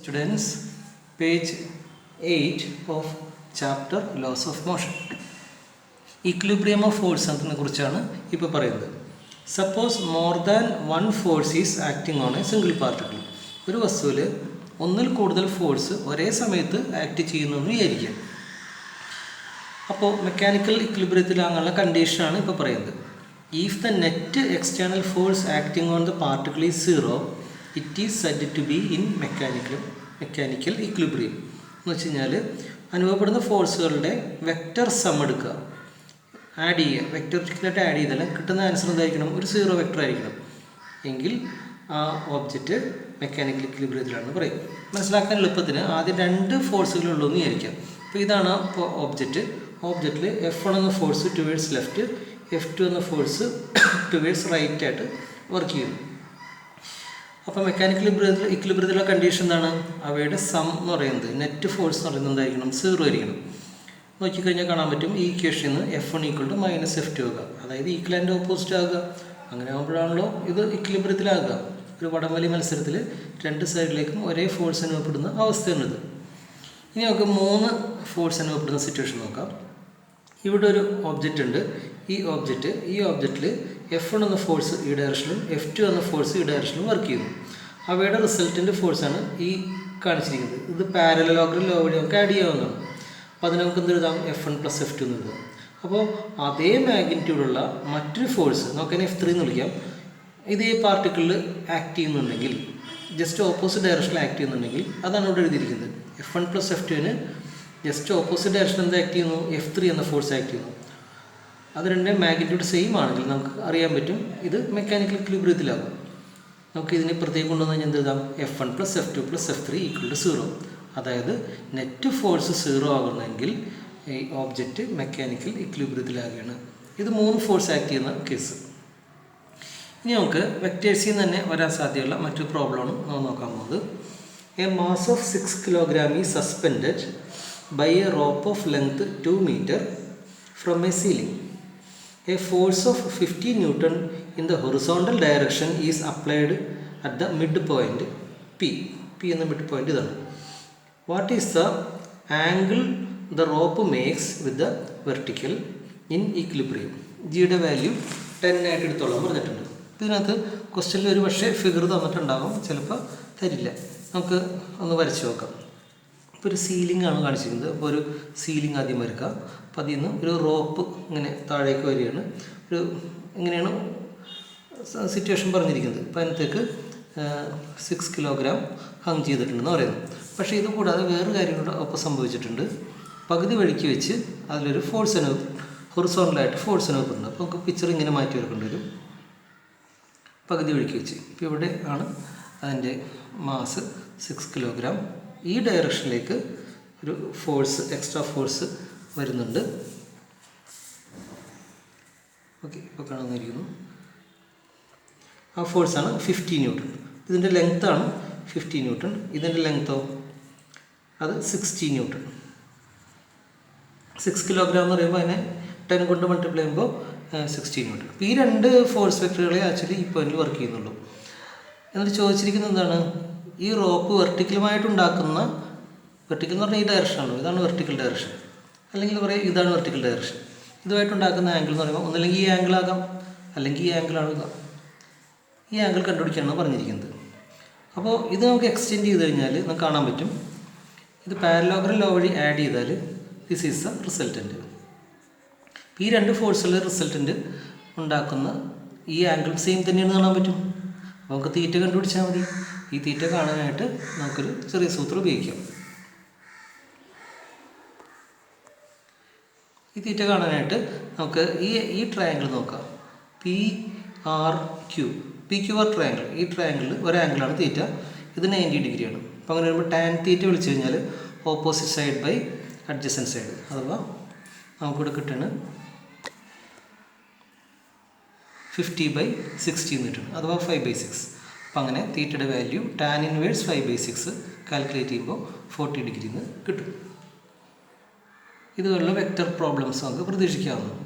Students, page 8 of chapter Laws of Motion. Equilibrium of force എന്നതിനെ കുറിച്ചാണ് ഇപ്പോൾ പറയുന്നത്. Suppose more than one force is acting on a single particle. ഒരു വസ്തുവിൽ ഒന്നിൽ കൂടുതൽ ഫോഴ്സ് ഒരേ സമയത്ത് ആക്ട് ചെയ്യുന്നു എന്ന് വിചാരിക്കുക. അപ്പോൾ മെക്കാനിക്കൽ ഇക്വിലിബ്രിയത്തിലാകാനുള്ള കണ്ടീഷനാണ് ഇപ്പോൾ പറയുന്നത്. If the net external force acting on the particle is zero, it is said to be in mechanical equilibrium. എന്ന് വെച്ച് കഴിഞ്ഞാൽ അനുഭവപ്പെടുന്ന ഫോഴ്സുകളുടെ വെക്റ്റർ സം എടുക്കുക, ആഡ് ചെയ്യുക, വെക്റ്ററിലായിട്ട് ആഡ് ചെയ്താൽ കിട്ടുന്ന ആൻസർ എന്തായിരിക്കണം? ഒരു സീറോ വെക്റ്റർ ആയിരിക്കണം. എങ്കിൽ ആ ഓബ്ജക്റ്റ് മെക്കാനിക്കൽ ഇക്വിലിബ്രിയത്തിലാണെന്ന് പറയും. മനസ്സിലാക്കാൻ എളുപ്പത്തിന് ആദ്യം രണ്ട് ഫോഴ്സുകളുള്ളൂ എന്ന് വിചാരിക്കാം. അപ്പോൾ ഇതാണ് ഇപ്പോൾ ഓബ്ജക്റ്റിൽ F1 എന്ന ഫോഴ്സ് ടുവേഴ്സ് ലെഫ്റ്റ്, F2 എന്ന ഫോഴ്സ് ടുവേഴ്സ് റൈറ്റ് ആയിട്ട് വർക്ക് ചെയ്യുന്നു. അപ്പോൾ മെക്കാനിക്കൽ ഇക്വിലിബ്രിയത്തിലുള്ള കണ്ടീഷൻ എന്താണ്? അവയുടെ സം എന്ന് പറയുന്നത്, നെറ്റ് ഫോഴ്സ് എന്ന് പറയുന്നത് എന്തായിരിക്കണം? സീറോ ആയിരിക്കണം. നോക്കിക്കഴിഞ്ഞാൽ കാണാൻ പറ്റും ഈ ഇക്വേഷനിൽ നിന്ന് F1 = -F2 ആകുക, അതായത് ഈക്വൽ ആൻഡ് ഓപ്പോസിറ്റ് ആകുക. അങ്ങനെ ആകുമ്പോഴാണല്ലോ ഇത് ഇക്വിലിബ്രിയത്തിലാകുക. ഒരു വടംവലി മത്സരത്തിൽ രണ്ട് സൈഡിലേക്കും ഒരേ ഫോഴ്സ് അനുഭവപ്പെടുന്ന അവസ്ഥയാണിത്. ഇനി നമുക്ക് മൂന്ന് ഫോഴ്സ് അനുഭവപ്പെടുന്ന സിറ്റുവേഷൻ നോക്കാം. ഇവിടെ ഒരു ഓബ്ജക്റ്റ് ഉണ്ട്. ഈ ഓബ്ജക്റ്റിൽ F1 എന്ന ഫോഴ്സ് ഈ ഡയറക്ഷനിലും F2 എന്ന ഫോഴ്സ് ഈ ഡയറക്ഷനിലും വർക്ക് ചെയ്യുന്നു. അവയുടെ റിസൾട്ടൻ്റ് ഫോഴ്സാണ് ഈ കാണിച്ചിരിക്കുന്നത്. ഇത് പാരലലോഗ്രം ലോ വഴി നമുക്ക് ആഡ് ചെയ്യാവുന്നതാണ്. അപ്പോൾ അതിന് നമുക്ക് എന്ത് എഴുതാം? F1 + F2 എന്ന് എഴുതാം. അപ്പോൾ അതേ മാഗ്നിറ്റ്യൂഡുള്ള മറ്റൊരു ഫോഴ്സ് നമുക്കതിനെ F3 എന്ന് വിളിക്കാം. ഇതേ പാർട്ടിക്കിളിൽ ആക്ട് ചെയ്യുന്നുണ്ടെങ്കിൽ, ജസ്റ്റ് ഓപ്പോസിറ്റ് ഡയറക്ഷനിൽ ആക്ട് ചെയ്യുന്നുണ്ടെങ്കിൽ അതാണ് ഇവിടെ എഴുതിയിരിക്കുന്നത്. F1 + F2 just opposite direction എന്താ ആക്ട് ചെയ്യുന്നു? F3 എന്ന ഫോഴ്സ് ആക്ട് ചെയ്യുന്നു. അത് രണ്ട് മാഗ്നിറ്റ്യൂഡ് സെയിം ആണെങ്കിൽ നമുക്ക് അറിയാൻ പറ്റും ഇത് മെക്കാനിക്കൽ ഇക്വിലിബ്രിയത്തിലാകും. നമുക്ക് ഇതിനെ പ്രത്യേകം കൊണ്ടുവന്ന് കഴിഞ്ഞാൽ എന്ത് എഴുതാം? F1 + F2 + F3 = 0. അതായത് നെറ്റ് ഫോഴ്സ് സീറോ ആകുന്നെങ്കിൽ ഈ ഓബ്ജക്റ്റ് മെക്കാനിക്കൽ ഇക്വിലിബ്രിയത്തിലാകുകയാണ്. ഇത് മൂന്ന് ഫോഴ്സ് ആക്ട് ചെയ്യുന്ന കേസ്. ഇനി നമുക്ക് വെക്റ്റേഴ്സിൽ നിന്ന് തന്നെ വരാൻ സാധ്യതയുള്ള മറ്റൊരു പ്രോബ്ലമാണ് നമ്മൾ നോക്കാൻ പോകുന്നത്. A mass of 6 kg is suspended by a rope of length 2 meter from a ceiling. A force of 50 Newton in the horizontal direction is applied at the midpoint P. P എന്ന midpoint ഇതാണ്. What is the angle the rope makes with the vertical in equilibrium? ജിയുടെ value 10 ആയിട്ട് എടുത്തോളാം പറഞ്ഞിട്ടുണ്ട്. ഇതിനകത്ത് ക്വസ്റ്റ്യനിൽ ഒരു പക്ഷേ ഫിഗർ തന്നിട്ടുണ്ടാകും, ചിലപ്പോൾ തരില്ല. നമുക്ക് ഒന്ന് വരച്ച് നോക്കാം. ഇപ്പോൾ ഒരു സീലിംഗ് ആണ് കാണിച്ചിരിക്കുന്നത്. അപ്പോൾ ഒരു സീലിംഗ് ആദ്യം വരക്കാം. അപ്പോൾ അതിൽ നിന്ന് ഒരു റോപ്പ് ഇങ്ങനെ താഴേക്ക് വരികയാണ്. ഇങ്ങനെയാണ് സിറ്റുവേഷൻ പറഞ്ഞിരിക്കുന്നത്. അപ്പോൾ അതിനകത്തേക്ക് 6 kg ഹങ് ചെയ്തിട്ടുണ്ടെന്ന് പറയുന്നു. പക്ഷേ ഇത് കൂടാതെ വേറൊരു കാര്യം കൂടെ ഒപ്പം സംഭവിച്ചിട്ടുണ്ട്. പകുതി വഴിക്ക് വെച്ച് അതിലൊരു ഫോഴ്സ് ഹൊറിസോണ്ടലായിട്ട് ഫോഴ്സ് അനുഭവപ്പെടുന്നുണ്ട്. അപ്പോൾ നമുക്ക് പിക്ചർ ഇങ്ങനെ മാറ്റി വെക്കേണ്ടി വരും. പകുതി വഴിക്ക് വെച്ച് ഇപ്പോൾ ഇവിടെ ആണ് അതിൻ്റെ മാസ് 6 kg. ഈ ഡയറക്ഷനിലേക്ക് ഒരു ഫോഴ്സ്, എക്സ്ട്രാ ഫോഴ്സ് വരുന്നുണ്ട്. ഓക്കെ, ഇപ്പോൾ കാണുന്നിരിക്കുന്നു. ആ ഫോഴ്സാണ് 50 Newton. ഇതിൻ്റെ ലെങ്ത്താണ് 50 Newton. ഇതിൻ്റെ ലെങ്ത്തോ അത് 60 Newton. 6 kg എന്ന് പറയുമ്പോൾ അതിനെ 10 കൊണ്ട് മൾട്ടിപ്ലൈ ചെയ്യുമ്പോൾ 60 Newton. അപ്പോൾ ഈ രണ്ട് ഫോഴ്സ് വെക്ടറുകളെ ആക്ച്വലി ഈ പോയിന്റിൽ വർക്ക് ചെയ്യുന്നുള്ളൂ. എന്നിട്ട് ചോദിച്ചിരിക്കുന്നത് എന്താണ്? ഈ റോപ്പ് വെർട്ടിക്കലുമായിട്ടുണ്ടാക്കുന്ന, വെർട്ടിക്കൽ എന്ന് പറഞ്ഞാൽ ഈ ഡയറക്ഷനാണല്ലോ, ഇതാണ് വെർട്ടിക്കൽ ഡയറക്ഷൻ, അല്ലെങ്കിൽ പറയാം ഇതാണ് വെർട്ടിക്കൽ ഡയറക്ഷൻ. ഇതുമായിട്ടുണ്ടാക്കുന്ന ആംഗിൾ എന്ന് പറയുമ്പോൾ ഒന്നല്ലെങ്കിൽ ഈ ആംഗിൾ ആകാം, അല്ലെങ്കിൽ ഈ ആംഗിൾ ആകാം. ഈ ആംഗിൾ കണ്ടുപിടിക്കാനാണ് പറഞ്ഞിരിക്കുന്നത്. അപ്പോൾ ഇത് നമുക്ക് എക്സ്റ്റെൻഡ് ചെയ്ത് കഴിഞ്ഞാൽ നമുക്ക് കാണാൻ പറ്റും. ഇത് പാരലോഗ്രം ലോ വഴി ആഡ് ചെയ്താൽ ദിസ് ഈസ് ദ റിസൾട്ടൻറ്റ്. ഈ രണ്ട് ഫോഴ്സുള്ള റിസൾട്ടൻറ്റ് ഉണ്ടാക്കുന്ന ഈ ആംഗിൾ സെയിം തന്നെയാണ് കാണാൻ പറ്റും. അപ്പോൾ നമുക്ക് തീറ്റ കണ്ടുപിടിച്ചാൽ മതി. ഈ തീറ്റ കാണാനായിട്ട് നമുക്കൊരു ചെറിയ സൂത്രം ഉപയോഗിക്കാം. ഈ തീറ്റ കാണാനായിട്ട് നമുക്ക് ഈ ട്രയാങ്കിൾ നോക്കാം. PQR triangle. ഈ ട്രയാങ്കിളിൽ ഒരു ആംഗിളാണ് തീറ്റ. ഇത് 90 ഡിഗ്രിയാണ്. അപ്പോൾ അങ്ങനെ വരുമ്പോൾ ടാൻ തീറ്റ വിളിച്ചു കഴിഞ്ഞാൽ opposite side by adjacent side, അഥവാ നമുക്കിവിടെ കിട്ടുന്നത് 50/60 എന്ന് കിട്ടുന്നു, അഥവാ 5/6. അപ്പം അങ്ങനെ തീറ്റയുടെ വാല്യൂ ടാൻ ഇൻവേഴ്സ് 5/6 കാൽക്കുലേറ്റ് ചെയ്യുമ്പോൾ 40 ഡിഗ്രി എന്ന് കിട്ടും. ഇതുപോലുള്ള വെക്റ്റർ പ്രോബ്ലംസ് നമുക്ക് പ്രതീക്ഷിക്കാവുന്നതാണ്.